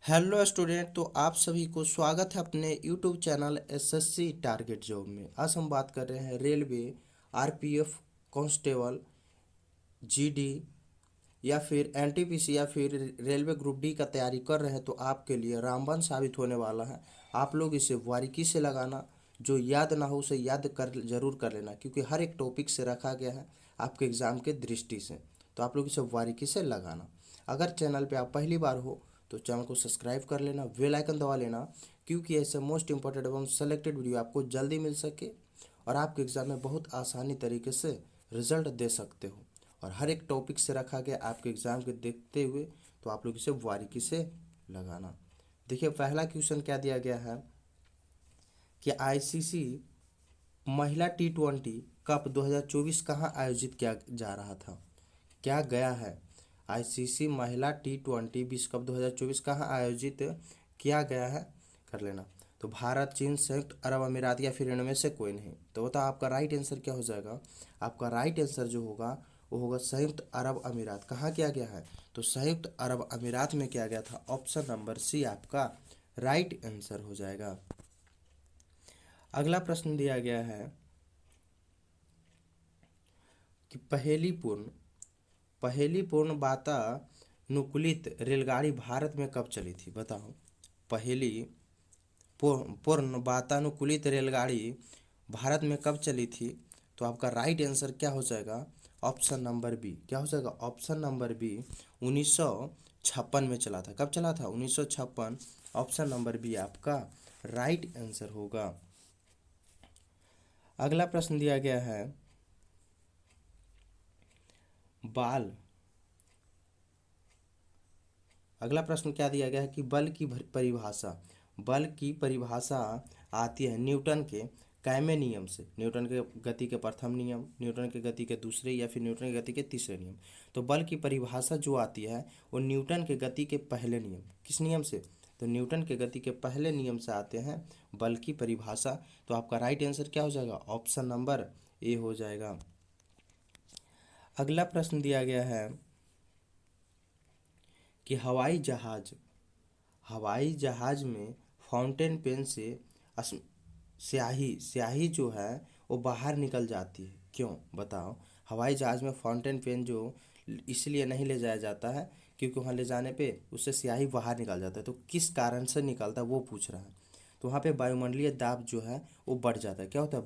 Hello student. तो आप सभी को स्वागत है अपने YouTube channel SSC target job में। आज हम बात कर रहे हैं रेलवे, आरपीएफ, कांस्टेबल, जीडी या फिर एनटीपीसी या फिर रेलवे ग्रुप डी का तैयारी कर रहे हैं तो आपके लिए रामबाण साबित होने वाला है। आप लोग इसे बारीकी से लगाना, जो याद ना हो उसे याद कर जरूर कर लेना, क्योंकि हर एक टॉपिक से रखा गया है आपके एग्ज़ाम के दृष्टि से। तो आप लोग इसे बारीकी से लगाना। अगर चैनल पे आप पहली बार हो तो चैनल को सब्सक्राइब कर लेना, बेल आइकन दबा लेना, क्योंकि ऐसे मोस्ट इंपॉर्टेंट एवं सेलेक्टेड वीडियो आपको जल्दी मिल सके और आपके एग्ज़ाम में बहुत आसानी तरीके से रिजल्ट दे सकते हो। और हर एक टॉपिक से रखा गया आपके एग्ज़ाम के देखते हुए, तो आप लोग इसे बारीकी से लगाना। देखिए, पहला क्वेश्चन क्या दिया गया है कि आईसीसी महिला टी20 कप 2024 कहाँ आयोजित किया जा रहा था। क्या गया है? आईसीसी महिला टी20 विश्व कप 2024 कहाँ आयोजित किया गया है, कर लेना। तो भारत, चीन, संयुक्त अरब अमीरात या फिर इनमें से कोई नहीं। तो बताओ आपका राइट आंसर क्या हो जाएगा। आपका राइट आंसर जो होगा वो होगा संयुक्त अरब अमीरात। कहाँ किया गया है? तो संयुक्त अरब अमीरात में किया गया था। ऑप्शन नंबर सी आपका राइट आंसर हो जाएगा। अगला प्रश्न दिया गया है कि पहली पूर्ण वातानुकूलित रेलगाड़ी भारत में कब चली थी। बताओ, पहली पूर्ण वातानुकूलित रेलगाड़ी भारत में कब चली थी। तो आपका राइट आंसर क्या हो जाएगा? Option number B. क्या हो जाएगा? ऑप्शन नंबर बी 1956 में चला था। कब चला था? 1956। ऑप्शन नंबर बी आपका राइट आंसर होगा। अगला प्रश्न दिया गया है बाल अगला प्रश्न क्या दिया गया है कि बल की परिभाषा आती है न्यूटन के कैमे नियम से। न्यूटन के गति के प्रथम नियम, न्यूटन के गति के दूसरे या फिर न्यूटन के गति के तीसरे नियम। तो बल की परिभाषा जो आती है वो न्यूटन के गति के पहले नियम। किस नियम से? तो न्यूटन के गति के पहले नियम से आते हैं बल की परिभाषा। तो आपका राइट आंसर क्या हो जाएगा? ऑप्शन नंबर ए हो जाएगा। अगला प्रश्न दिया गया है कि हवाई जहाज में फाउंटेन पेन से स्याही जो है वो बाहर निकल जाती है। क्यों? बताओ। हवाई जहाज में फाउंटेन पेन जो इसलिए नहीं ले जाया जाता है क्योंकि वहाँ ले जाने पे उससे स्याही बाहर निकल जाता है। तो किस कारण से निकलता है वो पूछ रहा है। तो वहाँ पे वायुमंडलीय दाब जो है वो बढ़ जाता है। क्या होता है?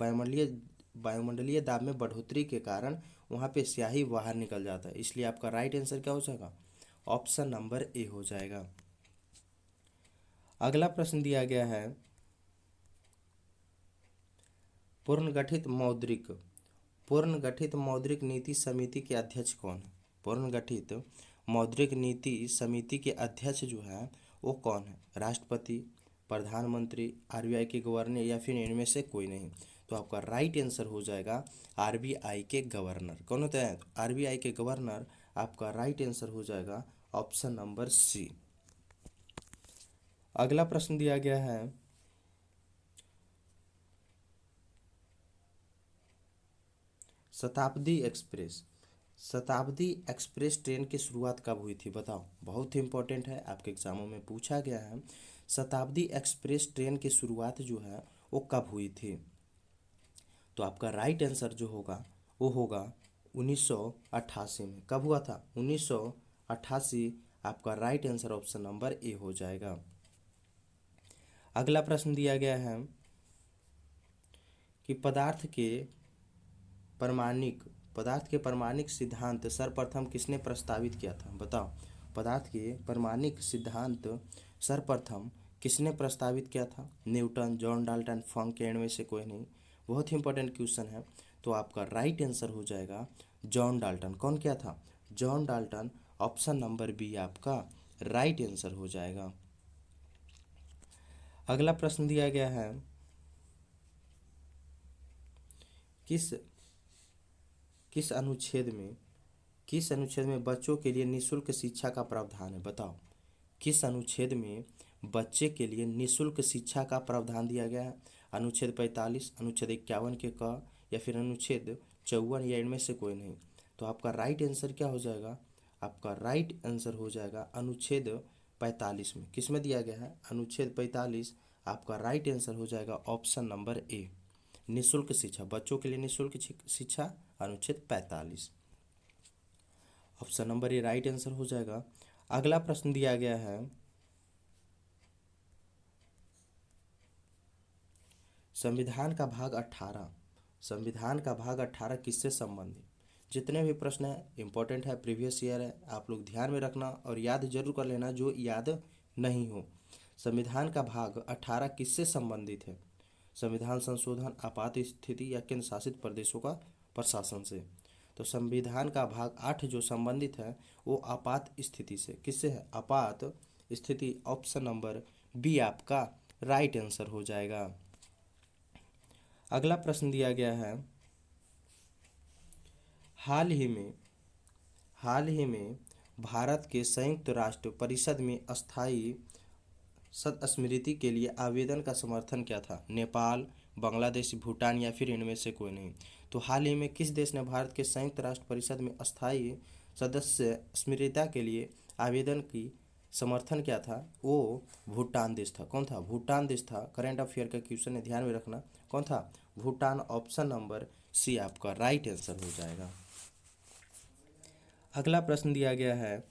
वायुमंडलीय दाब में बढ़ोतरी के कारण वहाँ पे स्याही बाहर निकल जाता है। इसलिए आपका राइट आंसर क्या हो जाएगा? ऑप्शन नंबर ए हो जाएगा। अगला प्रश्न दिया गया है पूर्णगठित मौद्रिक नीति समिति के अध्यक्ष कौन है। पूर्णगठित मौद्रिक नीति समिति के अध्यक्ष जो है वो कौन है? राष्ट्रपति, प्रधानमंत्री, आरबीआई के गवर्नर या फिर इनमें से कोई नहीं। तो आपका राइट आंसर हो जाएगा आरबीआई के गवर्नर। कौन होता है? आरबीआई के गवर्नर। आपका राइट आंसर हो जाएगा ऑप्शन नंबर सी। अगला प्रश्न दिया गया है शताब्दी एक्सप्रेस ट्रेन की शुरुआत कब हुई थी। बताओ, बहुत ही इंपॉर्टेंट है, आपके एग्जामों में पूछा गया है। शताब्दी एक्सप्रेस ट्रेन की शुरुआत जो है वो कब हुई थी। तो आपका राइट आंसर जो होगा वो होगा 1988 में। कब हुआ था? 1988। आपका right answer option number A हो जाएगा। अगला प्रश्न दिया गया है कि पदार्थ के परमाणिक सिद्धांत सर्वप्रथम किसने प्रस्तावित किया था। बताओ, पदार्थ के परमाणिक सिद्धांत सर्वप्रथम किसने प्रस्तावित किया था? न्यूटन, जॉन डाल्टन, फंक या इनमें से कोई नहीं। बहुत ही इंपॉर्टेंट क्वेश्चन है। तो आपका राइट आंसर हो जाएगा जॉन डाल्टन। कौन किया था? John Dalton. Option number B आपका राइट आंसर हो जाएगा। अगला प्रश्न दिया गया है किस किस अनुच्छेद में बच्चों के लिए निःशुल्क शिक्षा का प्रावधान है। बताओ, किस अनुच्छेद में बच्चे के लिए निःशुल्क शिक्षा का प्रावधान दिया गया है? अनुच्छेद 45, अनुच्छेद 51 के क या फिर अनुच्छेद 54 या इनमें से कोई नहीं। तो आपका राइट आंसर क्या हो जाएगा? आपका राइट आंसर हो जाएगा अनुच्छेद 45 में। किस में दिया गया है? अनुच्छेद 45 आपका राइट आंसर हो जाएगा ऑप्शन नंबर ए। निःशुल्क शिक्षा, बच्चों के लिए निःशुल्क शिक्षा, अनुच्छेद 45, option number A right answer हो जाएगा। अगला प्रश्न दिया गया है, संविधान का भाग 18, संविधान का भाग 18 किससे संबंधित? जितने भी प्रश्न हैं इंपॉर्टेंट है, प्रीवियस ईयर है, आप लोग ध्यान में रखना और याद जरूर कर लेना जो याद नहीं हो। संविधान का भाग 18 किससे संबंधित है? संविधान संशोधन, आपात स्थिति या केंद्र शासित प्रदेशों का प्रशासन से। तो संविधान का भाग 8 जो संबंधित है वो आपात स्थिति से। किससे है? आपात स्थिति, ऑप्शन नंबर बी आपका राइट आंसर हो जाएगा। अगला प्रश्न दिया गया है, हाल ही में भारत के संयुक्त राष्ट्र परिषद में अस्थायी सदस्मृति के लिए आवेदन का समर्थन क्या था? नेपाल, बांग्लादेश, भूटान या फिर इनमें से कोई नहीं। तो हाल ही में किस देश ने भारत के संयुक्त राष्ट्र परिषद में अस्थायी सदस्य स्मृति के लिए आवेदन की समर्थन क्या था? वो भूटान देश था। कौन था? भूटान देश था। करंट अफेयर का क्वेश्चन है, ध्यान में रखना। कौन था? भूटान, ऑप्शन नंबर सी आपका राइट आंसर हो जाएगा। अगला प्रश्न दिया गया है,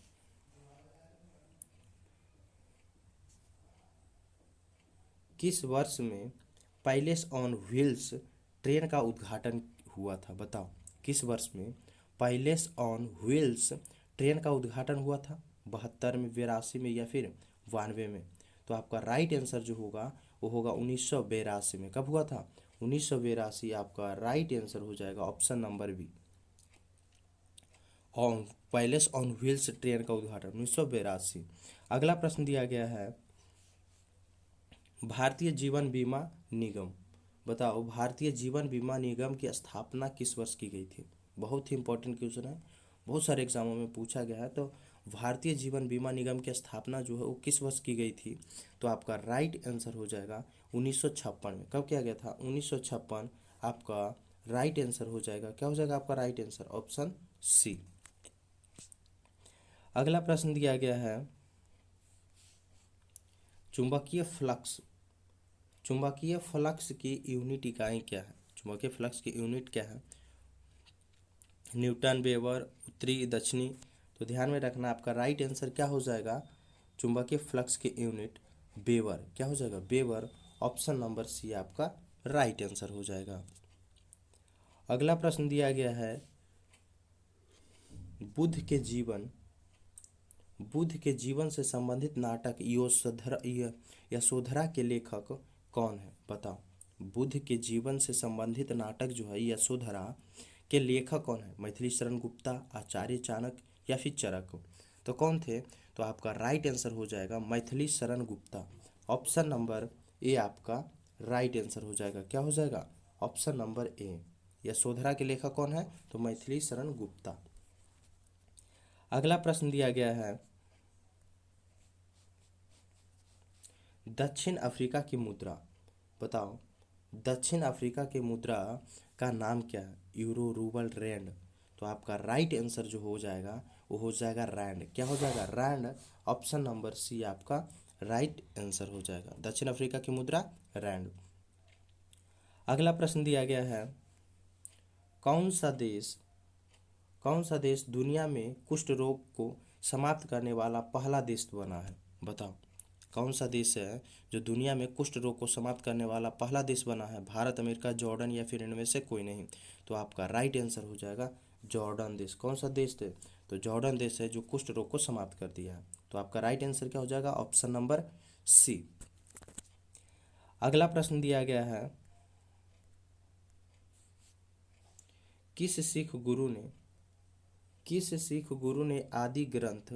किस वर्ष में पैलेस ऑन व्हील्स ट्रेन का उद्घाटन हुआ था? बताओ, किस वर्ष में पैलेस ऑन व्हील्स ट्रेन का उद्घाटन हुआ था? 72 में, 82 में या फिर 92 में? तो आपका राइट आंसर जो होगा वो होगा 1982 में। कब हुआ था? 1982 आपका राइट आंसर हो जाएगा, option number B. On Palace on Wheels train का उद्घाटन 1982। अगला प्रश्न दिया गया है, भारतीय जीवन बीमा निगम, बताओ भारतीय जीवन बीमा निगम की स्थापना किस वर्ष की गई थी? बहुत ही इंपॉर्टेंट क्वेश्चन है, बहुत सारे एग्जामों में पूछा गया है। तो भारतीय जीवन बीमा निगम की स्थापना जो है वो किस वर्ष की गई थी? तो आपका राइट आंसर हो जाएगा 1956 में। कब किया गया था? 1956 आपका राइट आंसर हो जाएगा। क्या हो जाएगा आपका राइट आंसर? Option C. अगला प्रश्न दिया गया है, चुंबकीय फ्लक्स, चुंबकीय फ्लक्स की यूनिट इकाई क्या है? चुंबकीय फ्लक्स की यूनिट क्या है? न्यूटन, वेबर, उत्तरी, दक्षिणी? तो ध्यान में रखना, आपका राइट आंसर क्या हो जाएगा? चुंबकीय फ्लक्स की यूनिट वेबर। क्या हो जाएगा? वेबर, ऑप्शन नंबर सी आपका राइट आंसर हो जाएगा। अगला प्रश्न दिया गया है, बुद्ध के जीवन से संबंधित नाटक यशोधरा के लेखक कौन है? बताओ, बुद्ध के जीवन से संबंधित नाटक जो है यशोधरा के लेखक कौन है? मैथिली शरण गुप्ता, आचार्य चाणक्य या फिर चरक? तो कौन थे? तो आपका राइट आंसर हो जाएगा Maithili Sharan Gupta, option number A आपका राइट आंसर हो जाएगा। क्या हो जाएगा? Option number A. यशोधरा के लेखक कौन है? तो मैथिली शरण गुप्ता। अगला प्रश्न दिया गया है, दक्षिण अफ्रीका की मुद्रा, बताओ दक्षिण अफ्रीका की मुद्रा का नाम क्या है? Euro, rouble, rand? तो आपका राइट आंसर जो हो जाएगा वो हो जाएगा रैंड। क्या हो जाएगा? रैंड, ऑप्शन नंबर सी आपका राइट आंसर हो जाएगा। दक्षिण अफ्रीका की मुद्रा रैंड। अगला प्रश्न दिया गया है, कौन सा देश दुनिया में कुष्ठ रोग को समाप्त करने वाला पहला देश बना है? बताओ, कौन सा देश है जो दुनिया में कुष्ठ रोग को समाप्त करने वाला पहला देश बना है? भारत, अमेरिका, जॉर्डन या फिर इनमें से कोई नहीं? तो आपका राइट आंसर हो जाएगा जॉर्डन देश। कौन सा देश थे? तो जॉर्डन देश है जो कुष्ठ रोग को समाप्त कर दिया है। तो आपका राइट आंसर क्या हो जाएगा? Option number C. अगला प्रश्न दिया गया है, किस सिख गुरु ने आदि ग्रंथ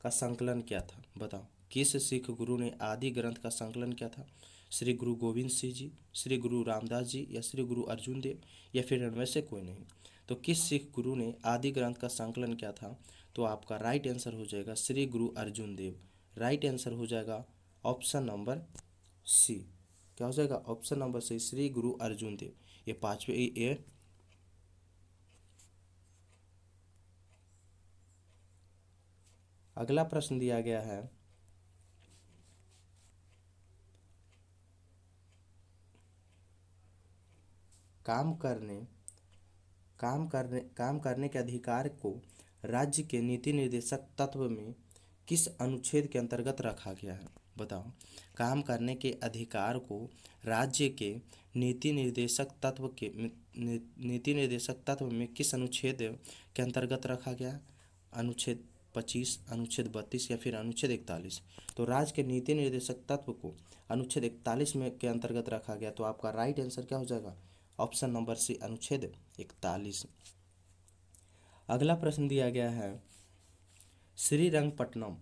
का संकलन किया था? बताओ, किस सिख गुरु ने आदि ग्रंथ का संकलन किया था? श्री गुरु गोविंद सिंह जी, श्री गुरु रामदास जी या श्री गुरु अर्जुन देव या फिर इनमें से कोई नहीं? तो किस सिख गुरु ने आदि ग्रंथ का संकलन किया था? तो आपका राइट आंसर हो जाएगा श्री गुरु अर्जुन देव। राइट आंसर हो जाएगा ऑप्शन नंबर सी। क्या हो जाएगा? ऑप्शन नंबर सी, श्री गुरु अर्जुन देव। ये पांचवें ये अगला प्रश्न दिया गया है, काम करने के अधिकार को राज्य के नीति निर्देशक तत्व में किस अनुच्छेद के अंतर्गत रखा गया है? बताओ। काम करने के अधिकार को राज्य के नीति निर्देशक तत्व में किस अनुच्छेद के अंतर्गत रखा गया है? अनुच्छेद 25, अनुच्छेद 32 या फिर अनुच्छेद 41। तो राज्य के नीति निर्देशक तत्व को अनुच्छेद 41 में के अंतर्गत रखा गया। तो आपका राइट आंसर क्या हो जाएगा? ऑप्शन नंबर सी, अनुच्छेद 41। अगला प्रश्न दिया गया है, श्रीरंगपट्टनम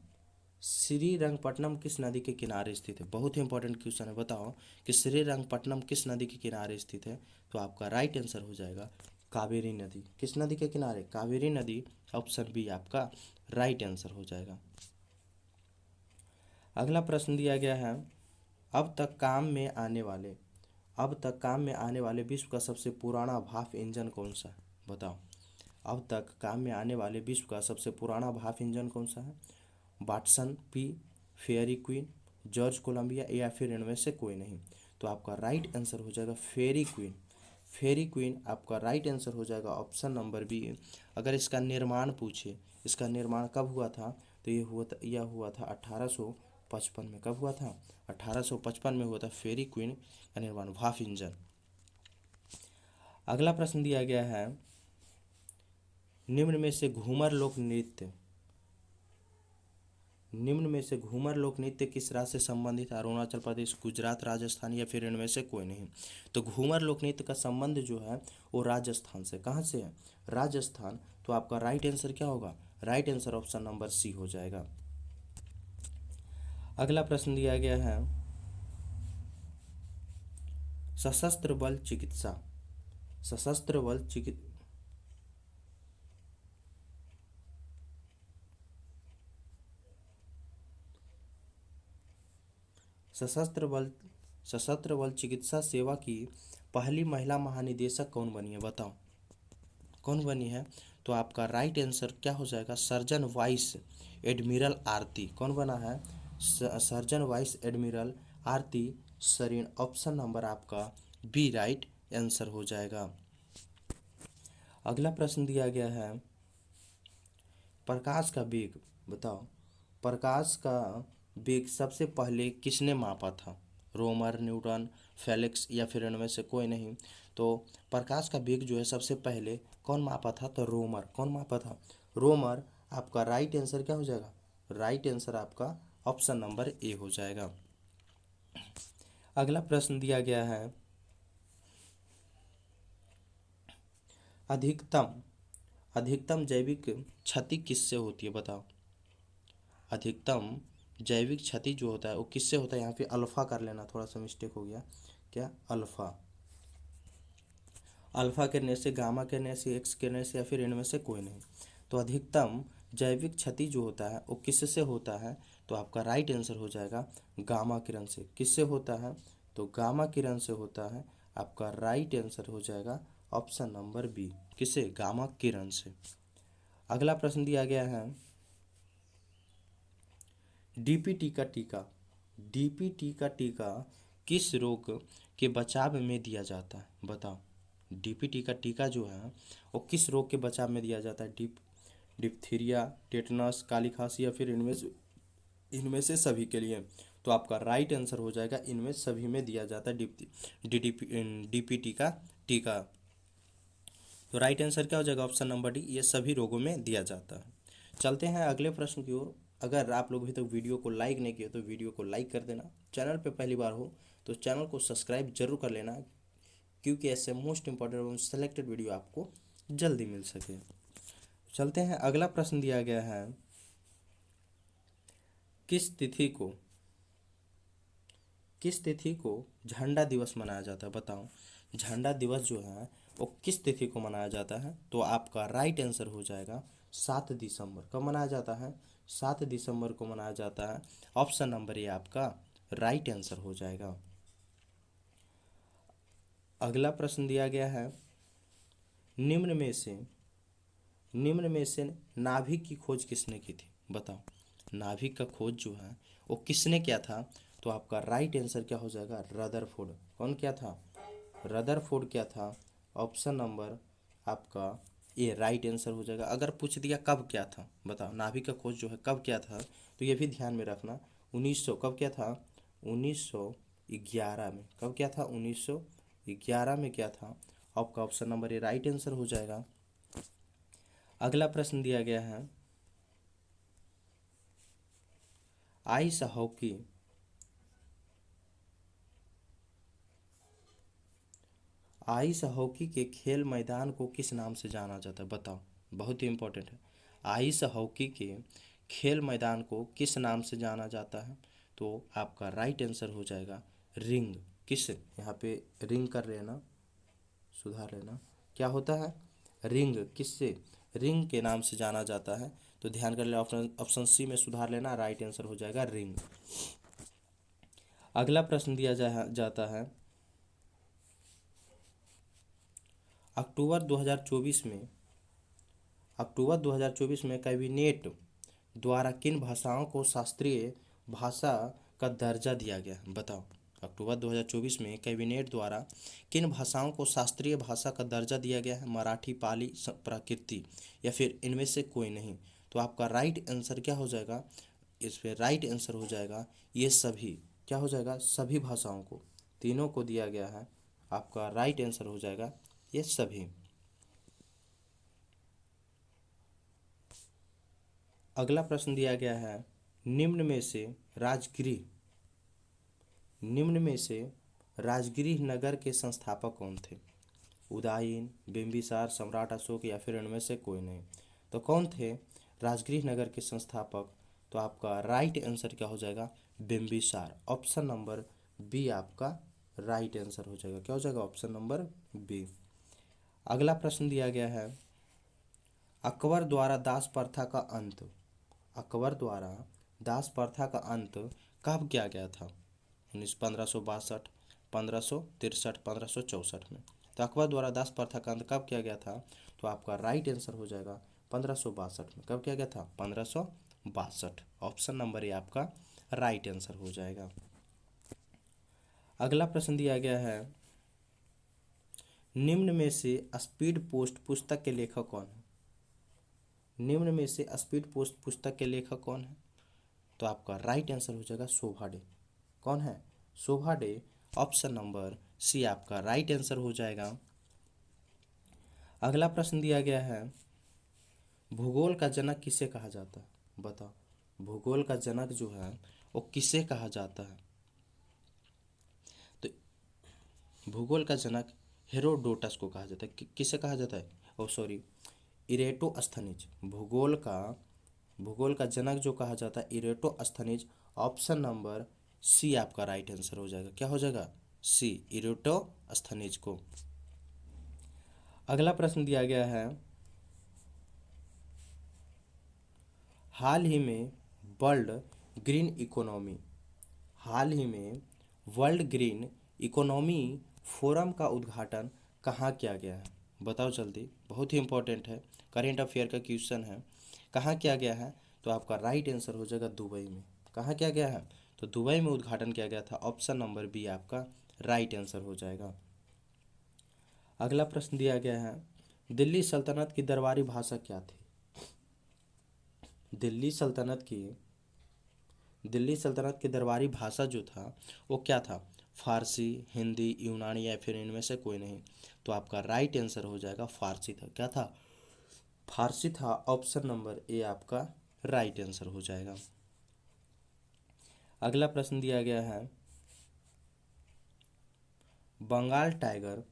किस नदी के किनारे स्थित है? बहुत ही इंपॉर्टेंट क्वेश्चन है। बताओ कि श्रीरंगपट्टनम किस नदी के किनारे स्थित है? तो आपका राइट आंसर हो जाएगा कावेरी नदी। किस नदी के किनारे? कावेरी नदी। ऑप्शन बी आपका राइट आंसर हो जाएगा। अगला प्रश्न दिया गया है, अब तक काम में आने वाले विश्व का सबसे पुराना भाप इंजन कौन सा है? बताओ। अब तक काम में आने वाले विश्व का सबसे पुराना भाप इंजन कौन सा है? Watson, P, Fairy Queen, George Columbia या फिर इनमें से कोई नहीं। तो आपका राइट आंसर हो जाएगा फेयरी क्वीन आपका राइट आंसर हो जाएगा। Option number B. अगर इसका निर्माण पूछे, इसका निर्माण कब हुआ था? तो यह हुआ था 1855 में। कब हुआ था? 1855 में हुआ था फेयरी क्वीन का निर्माण, भाप इंजन। अगला प्रश्न दिया गया है, निम्न में से घूमर लोक नृत्य किस राज्य से संबंधित है? अरुणाचल प्रदेश, गुजरात, राजस्थान या फिर इनमें से कोई नहीं। तो घूमर लोक नृत्य का संबंध जो है वो राजस्थान से। कहाँ से है? राजस्थान। तो आपका राइट आंसर क्या होगा? Right answer option number C हो जाएगा। अगला प्रश्न दिया गया है, सशस्त्र बल चिकित्सा सशस्त्र बल चिकित्सा सेवा की पहली महिला महानिदेशक कौन बनी है? बताओ कौन बनी है? तो आपका राइट आंसर क्या हो जाएगा? सर्जन वाइस एडमिरल आरती। कौन बना है? सर्जन वाइस एडमिरल आरती सरीन। ऑप्शन नंबर आपका बी राइट आंसर हो जाएगा। अगला प्रश्न दिया गया है, प्रकाश का वेग। बताओ, प्रकाश का वेग सबसे पहले किसने मापा था? रोमर, न्यूटन, फेलिक्स या फिर इनमें से कोई नहीं। तो प्रकाश का वेग जो है सबसे पहले कौन मापा था? तो रोमर। कौन मापा था? रोमर। आपका राइट आंसर क्या हो जाएगा? राइट आंसर आपका ऑप्शन नंबर ए हो जाएगा। अगला प्रश्न दिया गया है, अधिकतम जैविक क्षति किससे होती है? बताओ। अधिकतम जैविक क्षति जो होता है वो किससे होता है? यहाँ पे अल्फा कर लेना, थोड़ा सा मिस्टेक हो गया। क्या? अल्फा गिरने से, गामा गिरने से, एक्स गिरने से या फिर इनमें से कोई नहीं। तो अधिकतम जैविक क्षति जो होता है वो किससे होता है? तो आपका राइट आंसर हो जाएगा गामा किरण से। किससे होता है? तो गामा किरण से होता है। आपका राइट आंसर हो जाएगा ऑप्शन नंबर बी। किससे? गामा किरण से। अगला प्रश्न दिया गया है, डीपीटी का टीका किस रोग के बचाव में दिया जाता है? बताओ। डीपीटी का टीका जो है वो किस रोग के बचाव में दिया जाता है? डिप्थीरिया, टेटनस, काली खांसी या फिर इनमें से सभी के लिए। तो आपका राइट आंसर हो जाएगा इनमें सभी में दिया जाता है डीपीटी का टीका। तो राइट आंसर क्या हो जाएगा? ऑप्शन नंबर डी, ये सभी रोगों में दिया जाता है। चलते हैं अगले प्रश्न की ओर। अगर आप लोग अभी तक वीडियो को लाइक नहीं किए तो वीडियो को लाइक कर देना। चैनल पे पहली बार हो तो चैनल को सब्सक्राइब जरूर कर लेना, क्योंकि ऐसे मोस्ट इंपॉर्टेंट एवं सेलेक्टेड वीडियो आपको जल्दी मिल सके। चलते हैं, अगला प्रश्न दिया गया है, किस तिथि को झंडा दिवस मनाया जाता है? बताओ। झंडा दिवस जो है वो किस तिथि को मनाया जाता है? तो आपका राइट आंसर हो जाएगा 7 दिसंबर। कब मनाया जाता है? 7 दिसंबर को मनाया जाता है। ऑप्शन नंबर ए आपका राइट आंसर हो जाएगा। अगला प्रश्न दिया गया है, निम्न में से नाभिक की खोज किसने की थी? बताओ। नाभिक का खोज जो है वो किसने किया था? तो आपका राइट आंसर क्या हो जाएगा? रदरफोर्ड। कौन किया था? रदरफोर्ड क्या था? ऑप्शन नंबर आपका ए राइट आंसर हो जाएगा। अगर पूछ दिया कब क्या था, बताओ नाभिक का खोज जो है कब क्या था, तो ये भी ध्यान में रखना। 1900 कब क्या था, 1911 में। कब क्या था, 1911 में क्या था। आपका option number A right answer हो जाएगा। अगला प्रश्न दिया गया है, आइस हॉकी आइस हॉकी के खेल मैदान को किस नाम से जाना जाता है, बताओ। बहुत ही इंपॉर्टेंट है। आइस हॉकी के खेल मैदान को किस नाम से जाना जाता है, तो आपका राइट आंसर हो जाएगा रिंग। किस, यहाँ पे रिंग कर लेना, सुधार लेना, क्या होता है रिंग, किससे, रिंग के नाम से जाना जाता है। तो ध्यान कर ले, ऑप्शन ऑप्शन सी में सुधार लेना, राइट आंसर हो जाएगा रिंग। अगला प्रश्न दिया जाता है, अक्टूबर 2024 में अक्टूबर 2024 में कैबिनेट द्वारा किन भाषाओं को शास्त्रीय भाषा का दर्जा दिया गया है, बताओ। अक्टूबर 2024 में कैबिनेट द्वारा किन भाषाओं को शास्त्रीय भाषा का दर्जा दिया गया है, मराठी, पाली, प्राकृति या फिर इनमें से कोई नहीं। तो आपका राइट आंसर क्या हो जाएगा, इस पे राइट आंसर हो जाएगा ये सभी, क्या हो जाएगा, सभी भाषाओं को, तीनों को दिया गया है। आपका राइट आंसर हो जाएगा ये सभी। अगला प्रश्न दिया गया है, निम्न में से राजगृह निम्न में से राजगृह नगर के संस्थापक कौन थे, उदयन, बिंबिसार, सम्राट अशोक या फिर इनमें से कोई नहीं। तो कौन थे राजगृह नगर के संस्थापक, तो आपका राइट आंसर क्या हो जाएगा, बिंबिसार। ऑप्शन नंबर बी आपका राइट आंसर हो जाएगा, क्या हो जाएगा, ऑप्शन नंबर बी। अगला प्रश्न दिया गया है, अकबर द्वारा दास प्रथा का अंत अकबर द्वारा दास प्रथा का अंत कब किया गया था, 1562, 1563, 1564 में। तो अकबर द्वारा दास प्रथा का अंत कब किया गया था, तो आपका राइट आंसर हो जाएगा 1562 में। कब किया गया था, 1562। ऑप्शन नंबर ए आपका राइट आंसर हो जाएगा। अगला प्रश्न दिया गया है, निम्न में से स्पीड पोस्ट पुस्तक के लेखक कौन है, निम्न में से स्पीड पोस्ट पुस्तक के लेखक कौन है, तो आपका राइट आंसर हो जाएगा शोभा डे। कौन है, शोभा डे। ऑप्शन नंबर सी आपका राइट आंसर हो जाएगा। अगला प्रश्न दिया गया है, भूगोल का जनक किसे कहा जाता है, बताओ। भूगोल का जनक जो है वो किसे कहा जाता है, तो भूगोल का जनक हेरोडोटस को कहा जाता है। किसे कहा जाता है, ओ सॉरी, इरेटोस्थनीज। भूगोल का जनक जो कहा जाता है इरेटोस्थनीज। ऑप्शन नंबर सी आपका राइट आंसर हो जाएगा, क्या हो जाएगा, सी, इरेटोस्थनीज को। अगला प्रश्न दिया गया है, हाल ही में वर्ल्ड ग्रीन इकोनॉमी हाल ही में वर्ल्ड ग्रीन इकोनॉमी फोरम का उद्घाटन कहाँ किया गया है, बताओ जल्दी, बहुत ही इंपॉर्टेंट है, करेंट अफेयर का क्वेश्चन है। कहाँ किया गया है, तो आपका राइट आंसर हो जाएगा दुबई में। कहाँ किया गया है, तो दुबई में उद्घाटन किया गया था। ऑप्शन नंबर बी आपका राइट आंसर हो जाएगा। अगला प्रश्न दिया गया है, दिल्ली सल्तनत की दरबारी भाषा क्या थी, दिल्ली सल्तनत की दिल्ली सल्तनत की दरबारी भाषा जो था वो क्या था, फारसी, हिंदी, यूनानी या फिर इनमें से कोई नहीं। तो आपका राइट आंसर हो जाएगा फारसी था। क्या था, फारसी था। ऑप्शन नंबर ए आपका राइट आंसर हो जाएगा। अगला प्रश्न दिया गया है, बंगाल टाइगर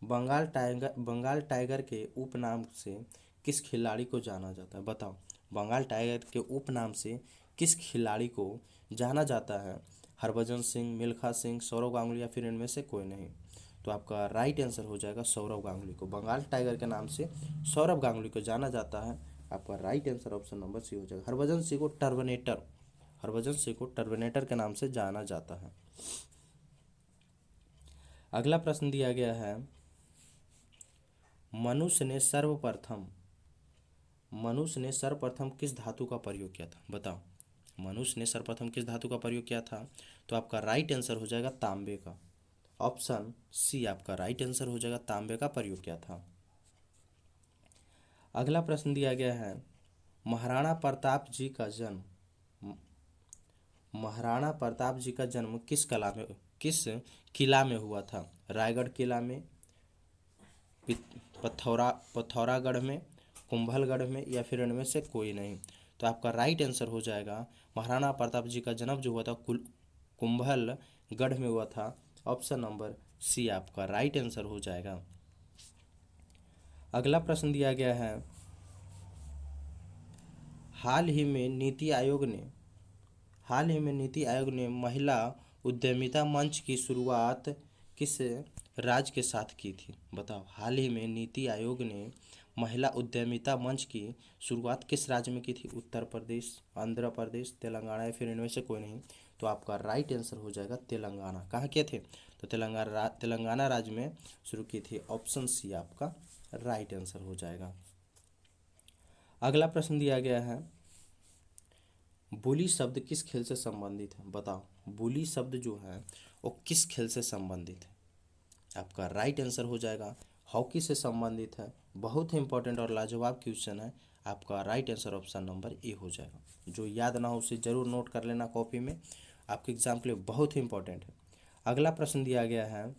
बंगाल टाइगर के उपनाम से किस खिलाड़ी को जाना जाता है, बताओ। बंगाल टाइगर के उपनाम से किस खिलाड़ी को जाना जाता है, हरभजन सिंह, मिल्खा सिंह, सौरव गांगुली या फिर इनमें से कोई नहीं। तो आपका राइट आंसर हो जाएगा सौरव गांगुली को। बंगाल टाइगर के नाम से सौरव गांगुली को जाना जाता है। आपका right answer option number C हो जाएगा। हरभजन सिंह को टर्मिनेटर के नाम से जाना जाता है। अगला प्रश्न दिया गया है, मनुष्य ने सर्वप्रथम किस धातु का प्रयोग किया था, बताओ। मनुष्य ने सर्वप्रथम किस धातु का प्रयोग किया था, तो आपका राइट आंसर हो जाएगा तांबे का। ऑप्शन सी आपका राइट आंसर हो जाएगा। तांबे का प्रयोग किया था। अगला प्रश्न दिया गया है, महाराणा प्रताप जी का जन्म, महाराणा प्रताप जी का जन्म किस किला में हुआ था? रायगढ़ किला में, पथौरागढ़ में, कुंभलगढ़ में, या फिर इनमें से कोई नहीं? तो आपका राइट आंसर हो जाएगा, महाराणा प्रताप जी का जन्म जो हुआ था कुंभलगढ़ में हुआ था। ऑप्शन नंबर सी आपका राइट आंसर हो जाएगा। अगला प्रश्न दिया गया है, हाल ही में नीति आयोग ने महिला उद्यमिता मंच की शुरुआत किस राज्य के साथ की थी? बताओ, हाल ही में नीति आयोग ने महिला उद्यमिता मंच की शुरुआत किस राज्य में की थी? उत्तर प्रदेश, आंध्र प्रदेश, तेलंगाना, या फिर इनमें से कोई नहीं? तो आपका राइट आंसर हो जाएगा तेलंगाना। कहाँ किए थे? तो तेलंगाना राज्य में शुरू की थी। ऑप्शन सी आपका राइट आंसर हो जाएगा। अगला प्रश्न दिया गया है, बुली शब्द किस खेल से संबंधित है? बताओ, बुली शब्द जो है वो किस खेल से संबंधित है? आपका राइट आंसर हो जाएगा हॉकी से संबंधित है। बहुत ही इंपॉर्टेंट और लाजवाब क्वेश्चन है। आपका right answer option number A हो जाएगा। जो याद ना हो उसे जरूर नोट कर लेना कॉपी में, आपके एग्जाम के लिए बहुत ही इंपॉर्टेंट है। अगला प्रश्न दिया गया है,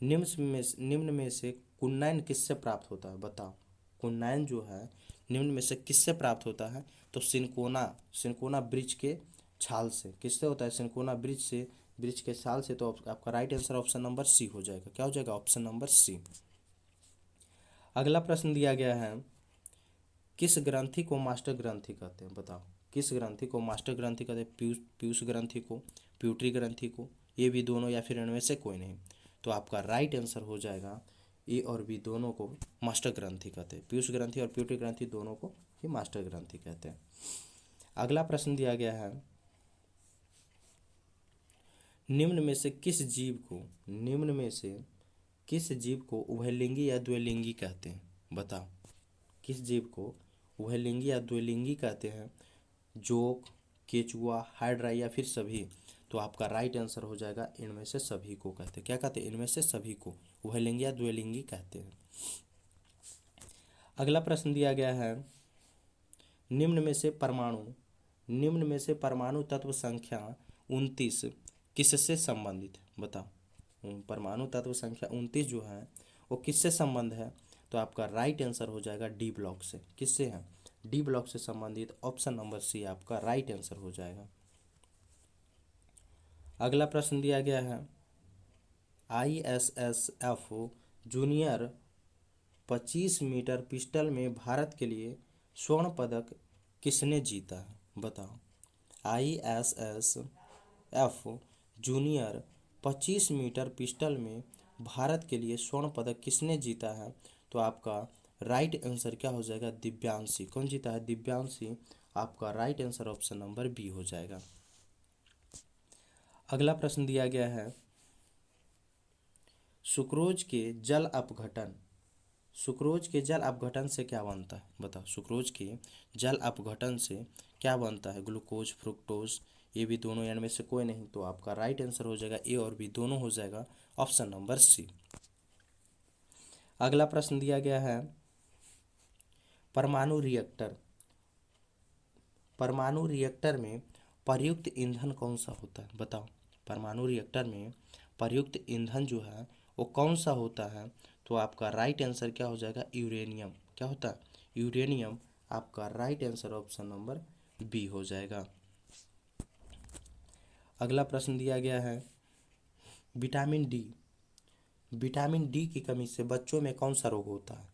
निम्न में से कुन्नैन किससे प्राप्त होता है? बताओ, कुन्नैन जो है निम्न में से किससे प्राप्त होता है? तो सिंकोना ब्रिज के छाल से। किससे होता है? सिंकोना ब्रिज के छाल से। तो आपका right answer option number C हो जाएगा। क्या हो जाएगा? Option number C. अगला प्रश्न दिया गया है, किस ग्रंथि को मास्टर ग्रंथि कहते हैं? बताओ, किस ग्रंथि को मास्टर ग्रंथि कहते हैं? पीयूष ग्रंथि को, प्यूटरी ग्रंथि को, ये भी दोनों, या फिर इनमें से कोई नहीं? तो आपका राइट आंसर हो जाएगा ए और बी दोनों को मास्टर ग्रंथि कहते हैं। पीयूष ग्रंथि और प्यूटरी ग्रंथि दोनों को ही मास्टर ग्रंथि कहते हैं। अगला प्रश्न दिया गया है, निम्न में से किस जीव को उभयलिंगी या द्विलिंगी कहते हैं? बताओ, किस जीव को उभयलिंगी या द्विलिंगी कहते हैं? जोक, केचुआ, हाइड्रा, या फिर सभी? तो आपका राइट आंसर हो जाएगा इनमें से सभी को कहते हैं। क्या कहते हैं? इनमें से सभी को उभयलिंगी या द्विलिंगी कहते हैं। अगला प्रश्न दिया गया है, निम्न में से परमाणु तत्व संख्या 29 किससे संबंधित है? बताओ, परमाणु तत्व संख्या 29 जो है वो किससे संबंध है? तो आपका राइट आंसर हो जाएगा डी ब्लॉक से। किससे है? डी ब्लॉक से संबंधित। ऑप्शन नंबर सी आपका राइट आंसर हो जाएगा। अगला प्रश्न दिया गया है, ISSF जूनियर 25 मीटर पिस्टल में भारत के लिए स्वर्ण पदक किसने जीता है? बताओ, ISSF जूनियर 25 मीटर पिस्टल में भारत के लिए स्वर्ण पदक किसने जीता है? तो आपका राइट आंसर क्या हो जाएगा? दिव्यांशी। कौन जीता है? दिव्यांशी। आपका right answer option number B हो जाएगा। अगला प्रश्न दिया गया है, सुक्रोज के जल अपघटन से क्या बनता है? बताओ, सुक्रोज के जल अपघटन से क्या बनता है? ग्लूकोज, फ्रुक्टोज, ये भी दोनों, इनमें से कोई नहीं? तो आपका राइट आंसर हो जाएगा ए और बी दोनों हो जाएगा। Option number C. अगला प्रश्न दिया गया है, परमाणु रिएक्टर में प्रयुक्त ईंधन कौन सा होता है? बताओ, परमाणु रिएक्टर में प्रयुक्त ईंधन जो है वो कौन सा होता है? तो आपका राइट आंसर क्या हो जाएगा? यूरेनियम। क्या होता है? यूरेनियम। आपका right answer option number B हो जाएगा। अगला प्रश्न दिया गया है, विटामिन डी की कमी से बच्चों में कौन सा रोग होता है?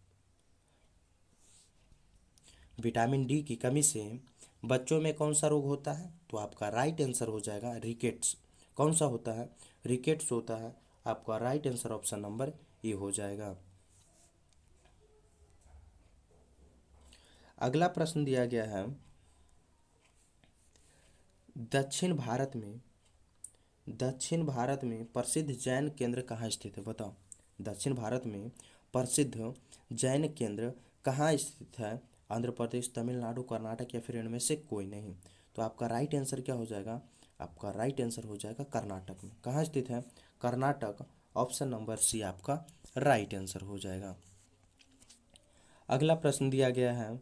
विटामिन डी की कमी से बच्चों में कौन सा रोग होता है? तो आपका राइट आंसर हो जाएगा रिकेट्स। कौन सा होता है? रिकेट्स होता है। आपका right answer option number A हो जाएगा। अगला प्रश्न दिया गया है, दक्षिण भारत में प्रसिद्ध जैन केंद्र कहाँ स्थित है? बताओ, दक्षिण भारत में प्रसिद्ध जैन केंद्र कहाँ स्थित है? आंध्र प्रदेश, तमिलनाडु, कर्नाटक, या फिर इनमें से कोई नहीं? तो आपका राइट आंसर क्या हो जाएगा? आपका राइट आंसर हो जाएगा कर्नाटक में। कहाँ स्थित है? कर्नाटक। ऑप्शन नंबर सी आपका राइट आंसर हो जाएगा। अगला प्रश्न दिया गया है,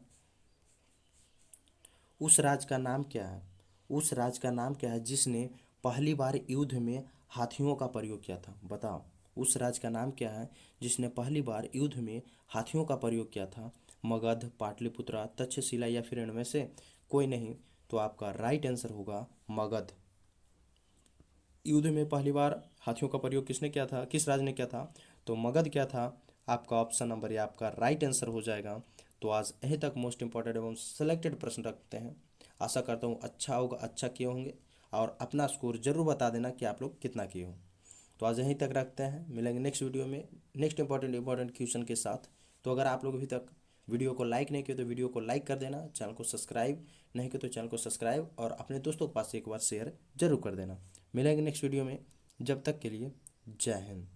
उस राज्य का नाम क्या है? उस राज्य का नाम क्या है जिसने पहली बार युद्ध में हाथियों का प्रयोग किया था? बताओ, उस राज्य का नाम क्या है जिसने पहली बार युद्ध में हाथियों का प्रयोग किया था? मगध, पाटलिपुत्रा, तक्षशिला या फिर इनमें से कोई नहीं? तो आपका राइट आंसर होगा मगध। युद्ध में पहली बार हाथियों का प्रयोग किसने किया था, किस राज्य ने किया था? तो मगध क्या था। आपका ऑप्शन नंबर ये आपका राइट आंसर हो जाएगा। तो आज यहीं तक मोस्ट इंपॉर्टेंट एवं सिलेक्टेड प्रश्न रखते हैं। आशा करता हूँ अच्छा होगा, अच्छा किए होंगे, और अपना स्कोर जरूर बता देना कि आप लोग कितना किए हो। तो आज यहीं तक रखते हैं, मिलेंगे नेक्स्ट वीडियो में नेक्स्ट इंपॉर्टेंट क्वेश्चन के साथ। तो अगर आप लोग अभी तक वीडियो को लाइक नहीं किए तो वीडियो को लाइक कर देना, चैनल को सब्सक्राइब नहीं किया तो चैनल को सब्सक्राइब और अपने दोस्तों के पास एक बार शेयर जरूर कर देना। मिलेंगे नेक्स्ट वीडियो में, जब तक के लिए जय हिंद।